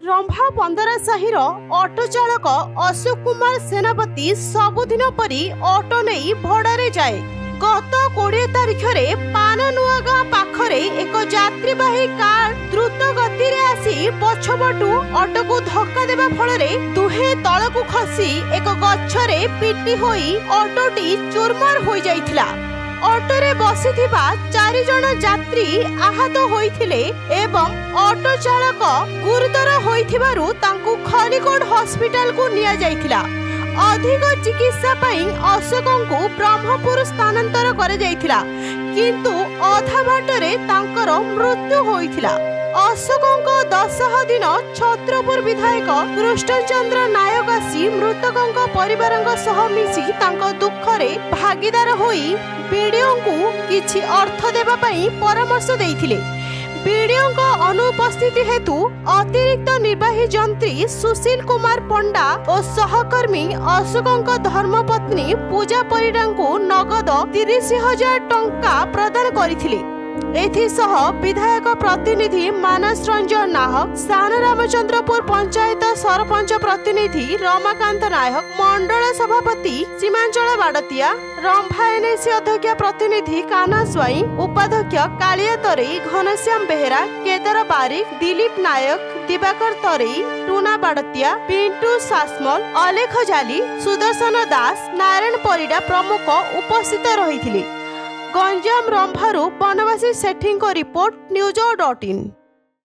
रंभा पंदरा साहिर ऑटो चालक अशोक कुमार सेनापति सबुदिन परी ऑटो नहीं भड़ारे जाए। गत 20 तारिख में पाननुआगाँ पाखरे एक यात्रीवाही कार द्रुत गति रे आसी पछपटू ऑटो को धक्का देवा फल दुहे तलकू खसी एक गछरे पिटी होई ऑटोटी चूरमार हो जाइथिला। ऑटोरे बसिथिबा 4 जण यात्री आहत होइथिले एवं ऑटो चालक गुरुतर होइथिबारु तांकु खलिकोट हॉस्पिटल को निया जाइथिला। अधिक चिकित्सा पई अशोकंकु ब्रह्मपुर स्थानांतर करे जाइथिला किंतु अधा बाटरे तांकर मृत्यु होइथिला। अशोकंक 10 दिन छत्रपुर विधायक कृष्णचंद्र नायक आसी मृतकंक परिवारंक सह मिसी तांको दुखरे भागीदार होई बीडीओंकु किछि अर्थ देबा पई परामर्श देइथिले। बीडीओंक अनुपस्थिति हेतु अतिरिक्त निर्वाही जंत्री सुशील कुमार पंडा और सहकर्मी अशोकंक धर्मपत्नी पूजा परिडांकु नगद 30,000 टंका प्रदान करिथिले। एथिसह विधायक प्रतिनिधि मानस रंजन नाहक, सानरामचंद्रपुर पंचायत सरपंच प्रतिनिधि रमाकांत नायक, मंडल सभापति सीमांचल बाड़तिया, रंभा एनएसी अध्यक्ष प्रतिनिधि कान्हा स्वाई, उपाध्यक्ष कालिया तरेई, घनश्याम बेहेरा, केदार बारिक, दिलीप नायक, दिवाकर तरेई, टूना बाड़तिया, पिंटू सासमल, अलेख जाली, सुदर्शन दास, नारायण परिडा प्रमुख उपस्थित रही। गंजाम रंभारू बनवासी सेठी रिपोर्ट न्यूज.in।